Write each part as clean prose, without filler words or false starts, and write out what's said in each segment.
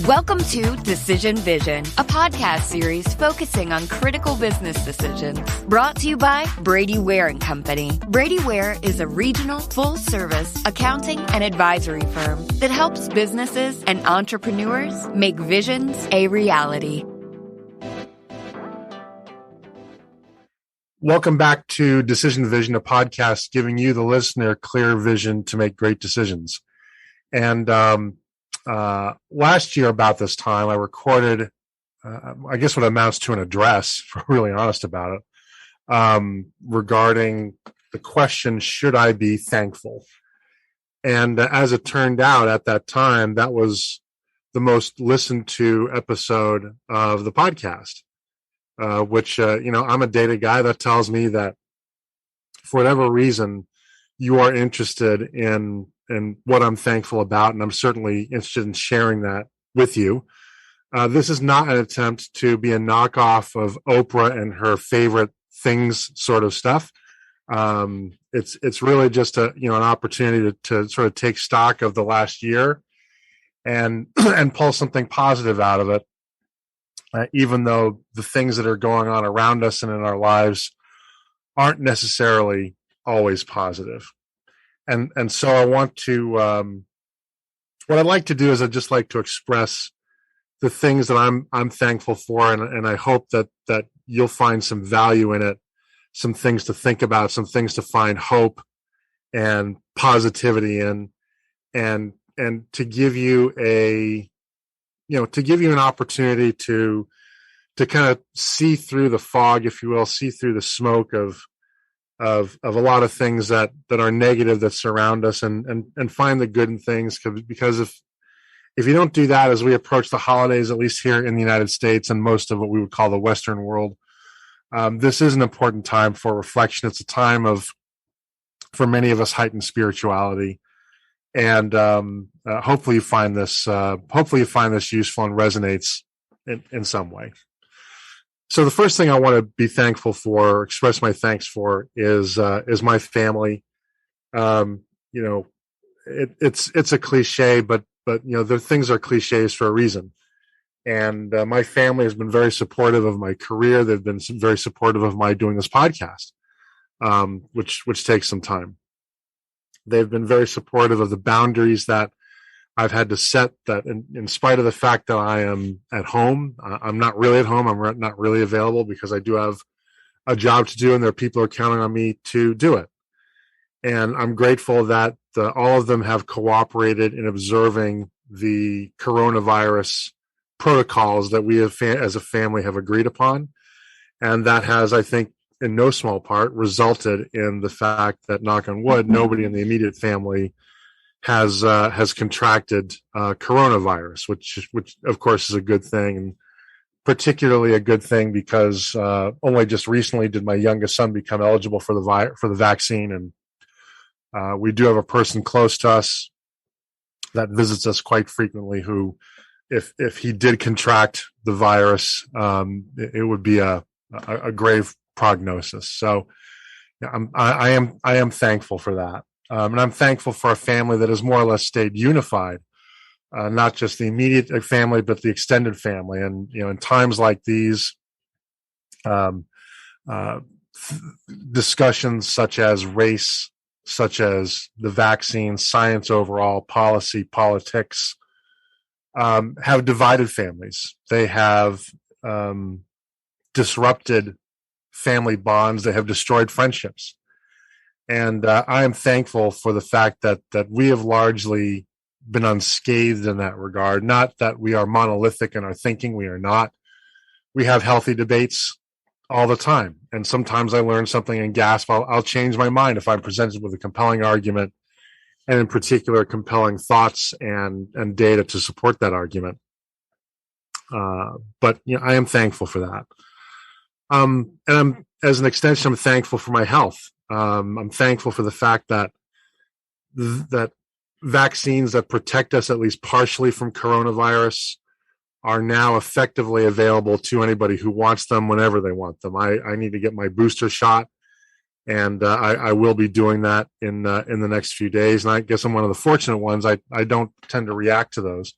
Welcome to Decision Vision, a podcast series focusing on critical business decisions. Brought to you by Brady Ware Company. Brady Ware is a regional, full-service accounting and advisory firm that helps businesses and entrepreneurs make visions a reality. Welcome back to Decision Vision, a podcast giving you, the listener, clear vision to make great decisions. And last year about this time, I recorded, I guess what amounts to an address, if we're really honest about it, regarding the question, should I be thankful? And as it turned out at that time, that was the most listened to episode of the podcast, which, I'm a data guy. That tells me that for whatever reason, you are interested in what I'm thankful about, and I'm certainly interested in sharing that with you. This is not an attempt to be a knockoff of Oprah and her favorite things sort of stuff. It's really just an opportunity to sort of take stock of the last year and pull something positive out of it, even though the things that are going on around us and in our lives aren't necessarily always positive. And so I want to, what I'd like to do is I'd just like to express the things that I'm thankful for. And I hope that you'll find some value in it, some things to think about, some things to find hope and positivity in, and to give you an opportunity to kind of see through the fog, if you will, see through the smoke of a lot of things that are negative that surround us, and find the good in things. Because if you don't do that as we approach the holidays, at least here in the United States and most of what we would call the Western world, this is an important time for reflection. It's a time for many of us, heightened spirituality. And hopefully you find this useful and resonates in some way. So the first thing I want to be thankful for, express my thanks for, is my family. It's a cliche, but the things are cliches for a reason. And my family has been very supportive of my career. They've been very supportive of my doing this podcast, which takes some time. They've been very supportive of the boundaries that I've had to set, that in spite of the fact that I am at home, I'm not really at home. I'm not really available because I do have a job to do, and there are people who are counting on me to do it. And I'm grateful that all of them have cooperated in observing the coronavirus protocols that we as a family have agreed upon. And that has, I think, in no small part, resulted in the fact that, knock on wood, nobody in the immediate family has contracted coronavirus, which of course is a good thing, and particularly a good thing because only just recently did my youngest son become eligible for the vaccine, and we do have a person close to us that visits us quite frequently who, if he did contract the virus, it would be a grave prognosis. So I am thankful for that. And I'm thankful for a family that has more or less stayed unified, not just the immediate family, but the extended family. And, in times like these, discussions such as race, such as the vaccine, science overall, policy, politics, have divided families. They have disrupted family bonds. They have destroyed friendships. And I am thankful for the fact that we have largely been unscathed in that regard. Not that we are monolithic in our thinking. We are not. We have healthy debates all the time. And sometimes I learn something and gasp. I'll change my mind if I'm presented with a compelling argument, and in particular, compelling thoughts and data to support that argument. But I am thankful for that. And as an extension, I'm thankful for my health. I'm thankful for the fact that vaccines that protect us at least partially from coronavirus are now effectively available to anybody who wants them whenever they want them. I need to get my booster shot, and I will be doing that in the next few days. And I guess I'm one of the fortunate ones. I don't tend to react to those.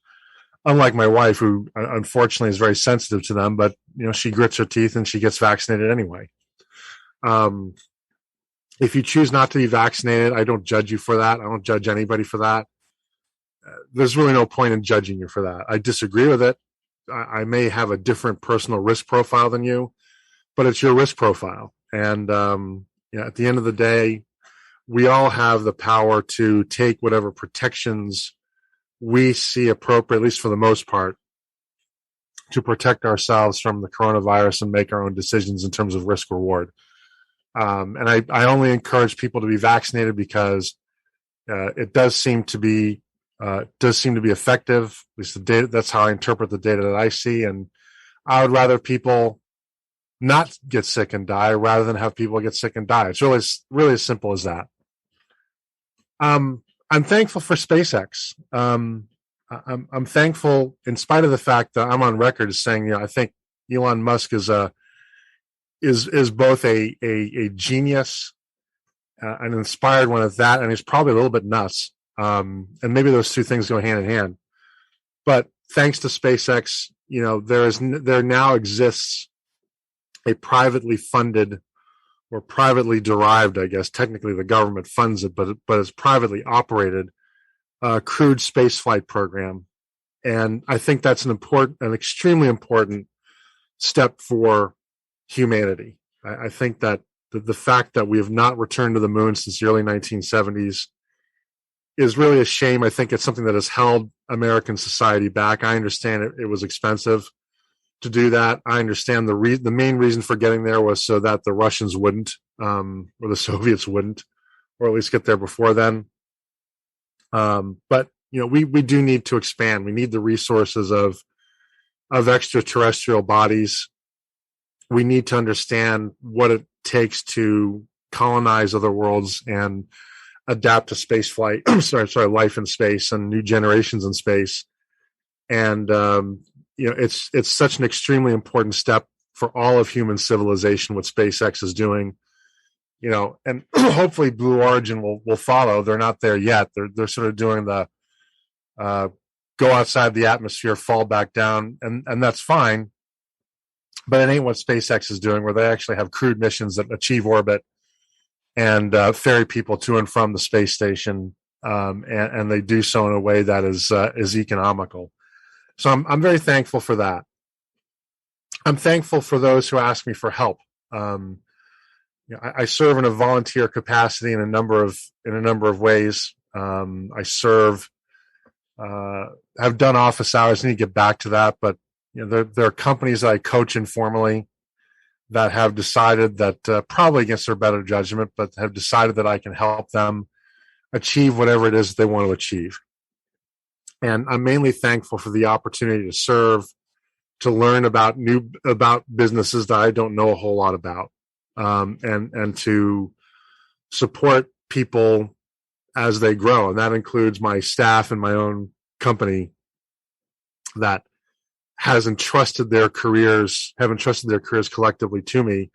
unlike my wife, who unfortunately is very sensitive to them, but she grits her teeth and she gets vaccinated anyway. If you choose not to be vaccinated, I don't judge you for that. I don't judge anybody for that. There's really no point in judging you for that. I disagree with it. I may have a different personal risk profile than you, but it's your risk profile. And at the end of the day, we all have the power to take whatever protections we see appropriate, at least for the most part, to protect ourselves from the coronavirus and make our own decisions in terms of risk reward. And I only encourage people to be vaccinated because it does seem to be effective. At least the data, that's how I interpret the data that I see. And I would rather people not get sick and die rather than have people get sick and die. It's really as simple as that. I'm thankful for SpaceX. I'm thankful, in spite of the fact that I'm on record as saying, I think Elon Musk is both a genius, an inspired one at that, and he's probably a little bit nuts. And maybe those two things go hand in hand. But thanks to SpaceX, there now exists a privately funded or privately derived, I guess technically the government funds it, but it's privately operated crewed spaceflight program. And I think that's an extremely important step for humanity. I think that the fact that we have not returned to the moon since the early 1970s is really a shame. I think it's something that has held American society back. I understand it was expensive to do that. I understand the main reason for getting there was so that the Russians wouldn't, or the Soviets wouldn't, or at least get there before then. But we do need to expand. We need the resources of extraterrestrial bodies. We need to understand what it takes to colonize other worlds and adapt to space flight. Life in space and new generations in space. And it's such an extremely important step for all of human civilization, what SpaceX is doing. And hopefully Blue Origin will follow. They're not there yet. They're sort of doing the go outside the atmosphere, fall back down, and that's fine. But it ain't what SpaceX is doing, where they actually have crewed missions that achieve orbit and ferry people to and from the space station, and they do so in a way that is economical. So I'm very thankful for that. I'm thankful for those who ask me for help. I serve in a volunteer capacity in a number of ways. I serve, have done office hours. I need to get back to that, but there are companies that I coach informally that have decided that probably against their better judgment, but have decided that I can help them achieve whatever it is they want to achieve. And I'm mainly thankful for the opportunity to serve, to learn about businesses that I don't know a whole lot about, and to support people as they grow. And that includes my staff and my own company that have entrusted their careers collectively to me.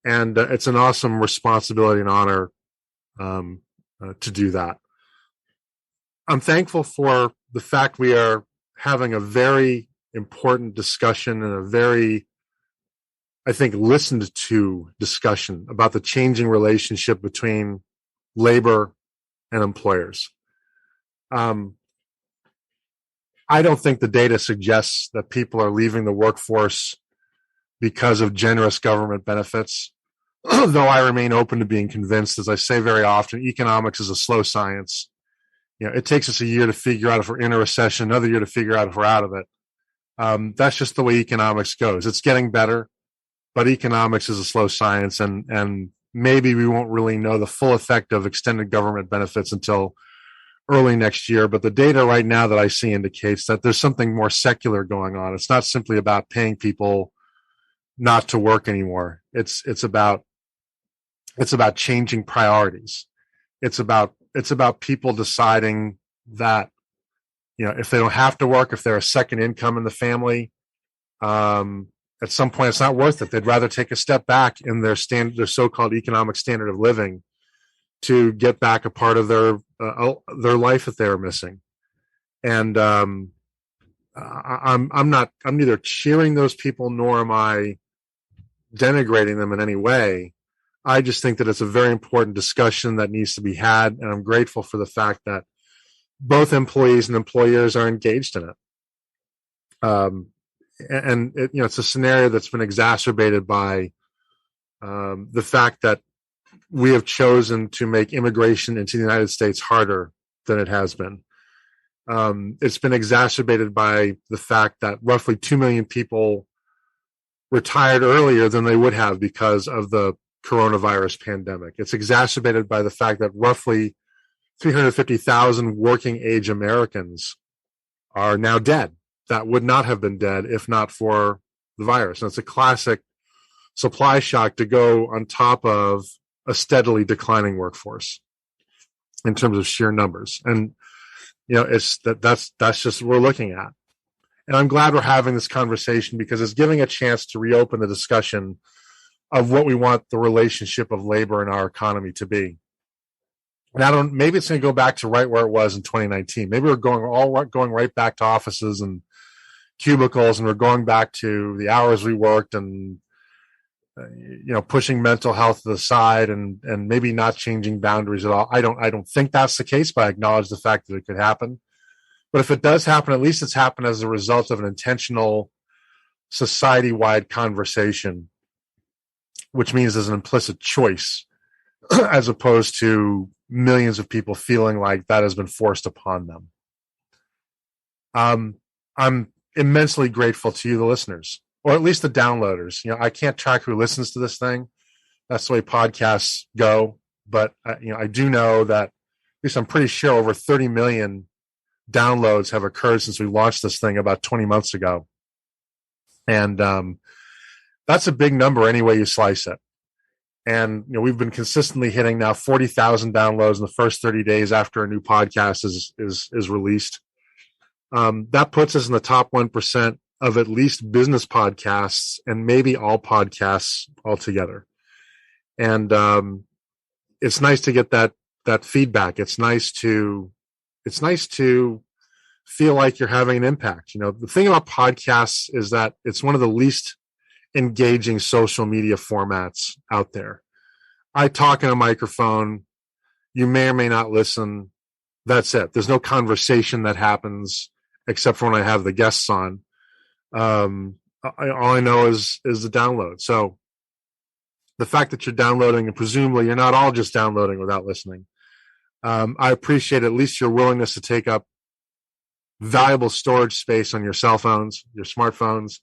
And it's an awesome responsibility and honor to do that. I'm thankful for the fact we are having a very important discussion and a very, I think, listened to discussion about the changing relationship between labor and employers. I don't think the data suggests that people are leaving the workforce because of generous government benefits, though I remain open to being convinced. As I say very often, economics is a slow science. It takes us a year to figure out if we're in a recession, another year to figure out if we're out of it. That's just the way economics goes. It's getting better, but economics is a slow science, and maybe we won't really know the full effect of extended government benefits until early next year. But the data right now that I see indicates that there's something more secular going on. It's not simply about paying people not to work anymore. It's about changing priorities. It's about people deciding that, if they don't have to work, if they're a second income in the family, at some point it's not worth it. They'd rather take a step back in their so-called economic standard of living to get back a part of their life that they were missing. And I'm neither cheering those people nor am I denigrating them in any way. I just think that it's a very important discussion that needs to be had, and I'm grateful for the fact that both employees and employers are engaged in it. And it's a scenario that's been exacerbated by the fact that we have chosen to make immigration into the United States harder than it has been. It's been exacerbated by the fact that roughly 2 million people retired earlier than they would have because of the coronavirus pandemic. It's exacerbated by the fact that roughly 350,000 working age Americans are now dead that would not have been dead if not for the virus. And it's a classic supply shock to go on top of a steadily declining workforce in terms of sheer numbers. And, it's that's just what we're looking at. And I'm glad we're having this conversation because it's giving a chance to reopen the discussion of what we want the relationship of labor in our economy to be. And maybe it's going to go back to right where it was in 2019. Maybe we're going right back to offices and cubicles, and we're going back to the hours we worked and, pushing mental health to the side and maybe not changing boundaries at all. I don't think that's the case, but I acknowledge the fact that it could happen. But if it does happen, at least it's happened as a result of an intentional society-wide conversation, which means there's an implicit choice as opposed to millions of people feeling like that has been forced upon them. I'm immensely grateful to you, the listeners, or at least the downloaders. I can't track who listens to this thing. That's the way podcasts go. But, I do know that, at least I'm pretty sure, over 30 million downloads have occurred since we launched this thing about 20 months ago. And that's a big number any way you slice it. And we've been consistently hitting now 40,000 downloads in the first 30 days after a new podcast is released. That puts us in the top 1% of at least business podcasts and maybe all podcasts altogether. And it's nice to get that feedback. It's nice to feel like you're having an impact. The thing about podcasts is that it's one of the least engaging social media formats out there. I talk in a microphone. You may or may not listen. That's it. There's no conversation that happens except for when I have the guests on. All I know is the download. So the fact that you're downloading, and presumably you're not all just downloading without listening. I appreciate at least your willingness to take up valuable storage space on your cell phones, your smartphones,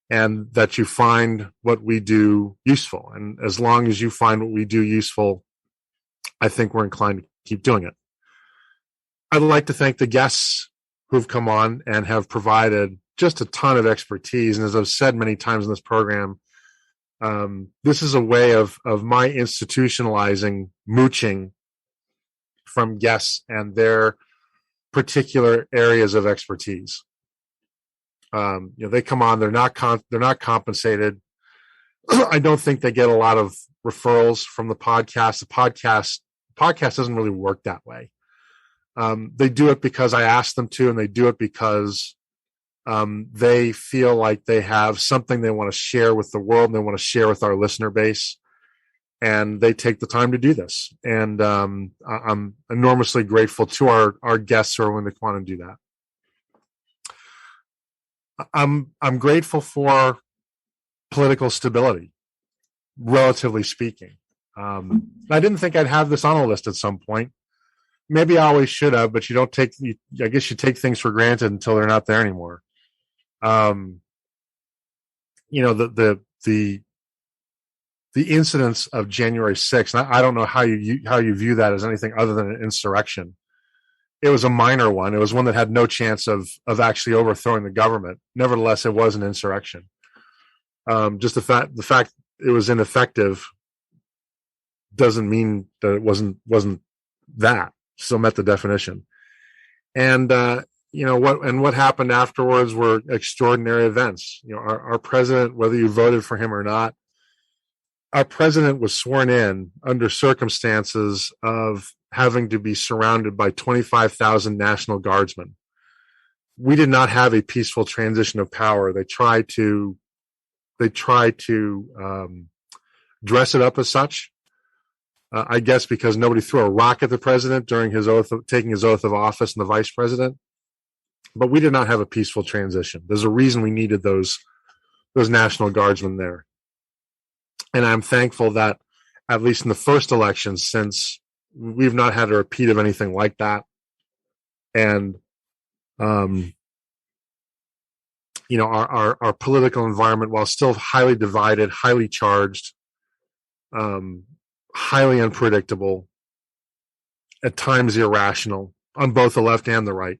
and that you find what we do useful. And as long as you find what we do useful, I think we're inclined to keep doing it. I'd like to thank the guests who've come on and have provided just a ton of expertise. And as I've said many times in this program, this is a way of my institutionalizing mooching from guests and their particular areas of expertise. They come on, they're not compensated. I don't think they get a lot of referrals from the podcast. The podcast doesn't really work that way. They do it because I asked them to, and they do it because they feel like they have something they want to share with the world and they want to share with our listener base. And they take the time to do this. And I'm enormously grateful to our guests who are willing to come on and do that. I'm grateful for political stability, relatively speaking. I didn't think I'd have this on a list at some point. Maybe I always should have, but I guess you take things for granted until they're not there anymore. The incidents of January 6th, I don't know how you view that as anything other than an insurrection. It was a minor one. It was one that had no chance of actually overthrowing the government. Nevertheless, it was an insurrection. Just the fact it was ineffective doesn't mean that it wasn't that. Still met the definition. And what happened afterwards were extraordinary events. Our president, whether you voted for him or not, our president was sworn in under circumstances of having to be surrounded by 25,000 National Guardsmen. we did not have a peaceful transition of power. They tried to dress it up as such. I guess because nobody threw a rock at the president during taking his oath of office and the vice president. But we did not have a peaceful transition. There's a reason we needed those National Guardsmen there. And I'm thankful that, at least in the first election, since we've not had a repeat of anything like that. And, our political environment, while still highly divided, highly charged, highly unpredictable, at times irrational on both the left and the right.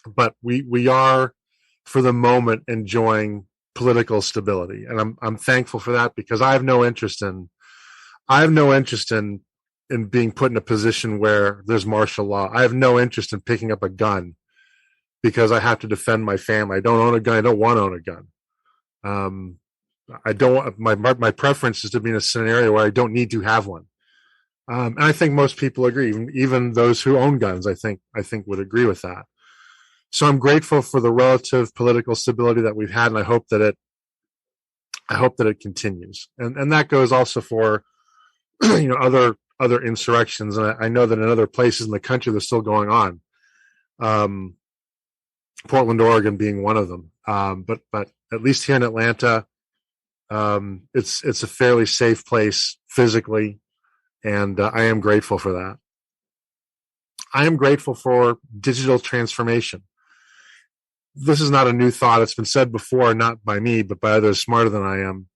But we are, for the moment, enjoying political stability, and I'm thankful for that, because I have no interest in being put in a position where there's martial law. I have no interest in picking up a gun because I have to defend my family. I don't own a gun. I don't want to own a gun. I don't. My preference is to be in a scenario where I don't need to have one. And I think most people agree, even those who own guns, I think would agree with that. So I'm grateful for the relative political stability that we've had, and I hope that it continues. And that goes also for other insurrections. And I know that in other places in the country they're still going on. Portland, Oregon being one of them. But at least here in Atlanta, it's a fairly safe place physically. And I am grateful for that. I am grateful for digital transformation. This is not a new thought. It's been said before, not by me, but by others smarter than I am.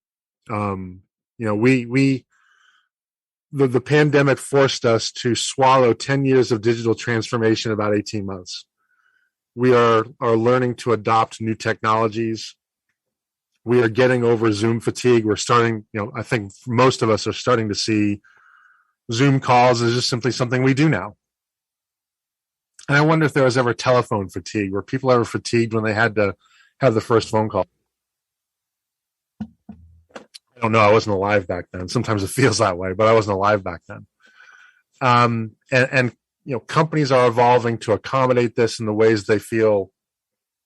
The pandemic forced us to swallow 10 years of digital transformation in about 18 months. We are learning to adopt new technologies. We are getting over Zoom fatigue. We're starting, I think most of us are starting to see Zoom calls is just simply something we do now. And I wonder if there was ever telephone fatigue. Were people ever fatigued when they had to have the first phone call? I don't know. I wasn't alive back then. Sometimes it feels that way, but I wasn't alive back then. And companies are evolving to accommodate this in the ways they feel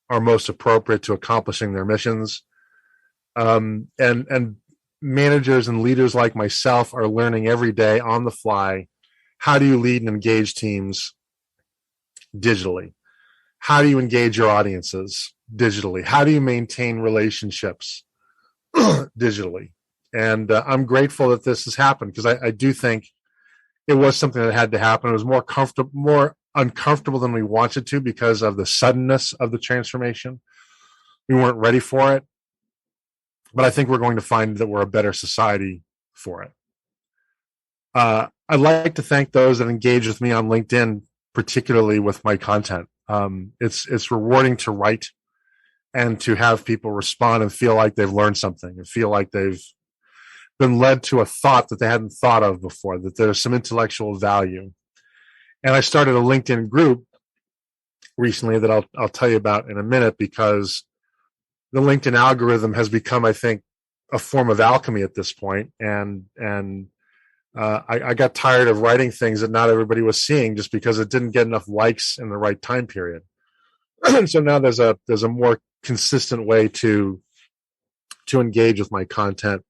are most appropriate to accomplishing their missions. And managers and leaders like myself are learning every day on the fly. How do you lead and engage teams digitally? How do you engage your audiences digitally? How do you maintain relationships digitally? And I'm grateful that this has happened, because I do think it was something that had to happen. It was more uncomfortable than we wanted to because of the suddenness of the transformation. We weren't ready for it. But I think we're going to find that we're a better society for it. I'd like to thank those that engage with me on LinkedIn, particularly with my content. It's rewarding to write and to have people respond and feel like they've learned something and feel like they've been led to a thought that they hadn't thought of before, that there's some intellectual value. And I started a LinkedIn group recently that I'll tell you about in a minute, because the LinkedIn algorithm has become, I think, a form of alchemy at this point. And I got tired of writing things that not everybody was seeing just because it didn't get enough likes in the right time period. So now there's a more consistent way to engage with my content.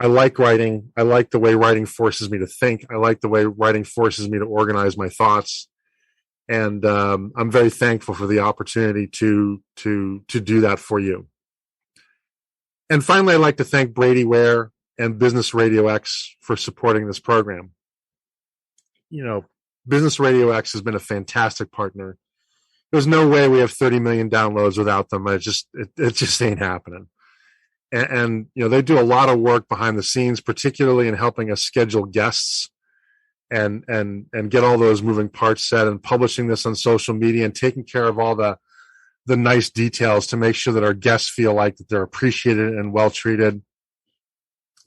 I like writing. I like the way writing forces me to think. I like the way writing forces me to organize my thoughts. And I'm very thankful for the opportunity to do that for you. And finally, I'd like to thank Brady Ware and Business RadioX for supporting this program. Business RadioX has been a fantastic partner. There's no way we have 30 million downloads without them. It just ain't happening. And they do a lot of work behind the scenes, particularly in helping us schedule guests and get all those moving parts set, and publishing this on social media, and taking care of all the nice details to make sure that our guests feel like that they're appreciated and well treated.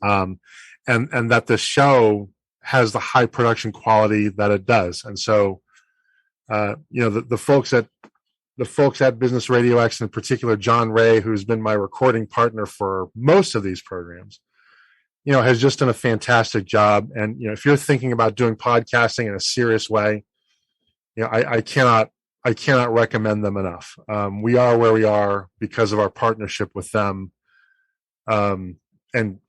And that the show has the high production quality that it does. And so, the folks at Business RadioX, in particular, John Ray, who's been my recording partner for most of these programs, has just done a fantastic job. And, if you're thinking about doing podcasting in a serious way, I cannot I cannot recommend them enough. We are where we are because of our partnership with them. And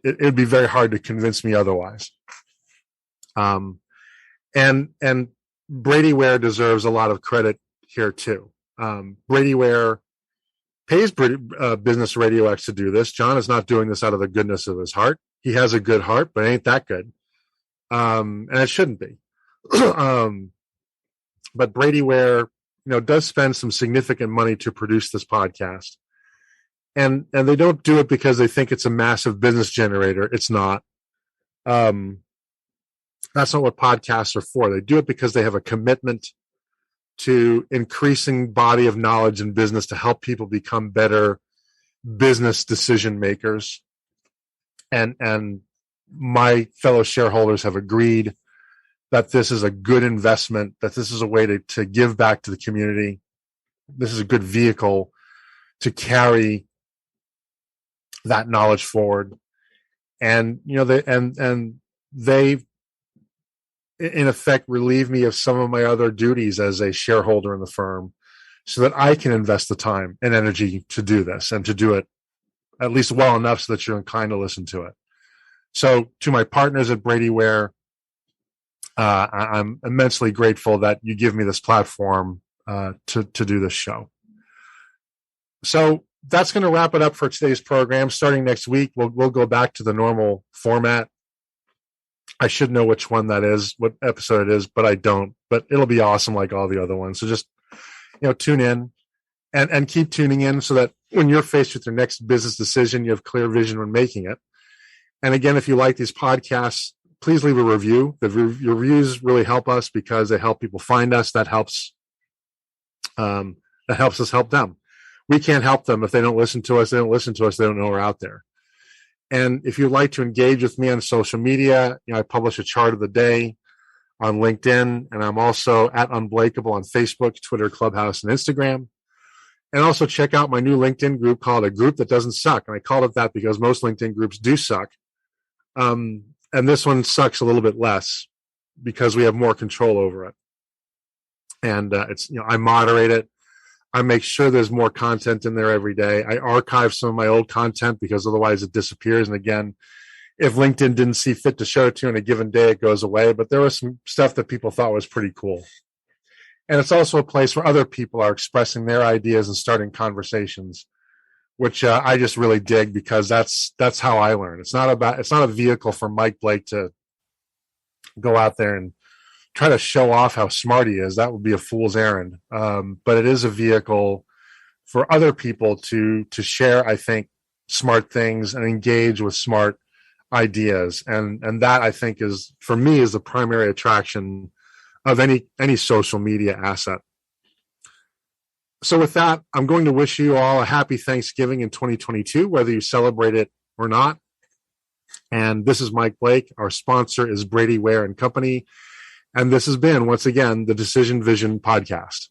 it'd be very hard to convince me otherwise. And Brady Ware deserves a lot of credit here too. Brady Ware pays Business RadioX to do this. John is not doing this out of the goodness of his heart. He has a good heart, but it ain't that good. And it shouldn't be. But Brady Ware, does spend some significant money to produce this podcast. And they don't do it because they think it's a massive business generator. It's not. That's not what podcasts are for. They do it because they have a commitment to increasing body of knowledge in business to help people become better business decision makers. And my fellow shareholders have agreed that this is a good investment, that this is a way to give back to the community. This is a good vehicle to carry that knowledge forward. And, they in effect relieve me of some of my other duties as a shareholder in the firm so that I can invest the time and energy to do this and to do it at least well enough so that you're inclined to listen to it. So to my partners at Brady Ware, I'm immensely grateful that you give me this platform to do this show. So that's going to wrap it up for today's program. Starting next week, we'll go back to the normal format. I should know which one that is, what episode it is, but I don't. But it'll be awesome like all the other ones. So just tune in and keep tuning in so that when you're faced with your next business decision, you have clear vision when making it. And again, if you like these podcasts, please leave a review. The reviews really help us because they help people find us. That helps us help them. We can't help them if they don't listen to us. They don't listen to us. They don't know we're out there. And if you'd like to engage with me on social media, I publish a chart of the day on LinkedIn, and I'm also at Unblakeable on Facebook, Twitter, Clubhouse, and Instagram. And also check out my new LinkedIn group called A Group That Doesn't Suck. And I called it that because most LinkedIn groups do suck. And this one sucks a little bit less because we have more control over it. And it's I moderate it. I make sure there's more content in there every day. I archive some of my old content because otherwise it disappears. And again, if LinkedIn didn't see fit to show it to you on a given day, it goes away. But there was some stuff that people thought was pretty cool. And it's also a place where other people are expressing their ideas and starting conversations, which I just really dig because that's how I learn. It's not a vehicle for Mike Blake to go out there and try to show off how smart he is. That would be a fool's errand. But it is a vehicle for other people to share, I think, smart things and engage with smart ideas. And that, I think, is, for me, is the primary attraction of any social media asset. So with that, I'm going to wish you all a happy Thanksgiving in 2022, whether you celebrate it or not. And this is Mike Blake. Our sponsor is Brady Ware Company. And this has been, once again, the Decision Vision Podcast.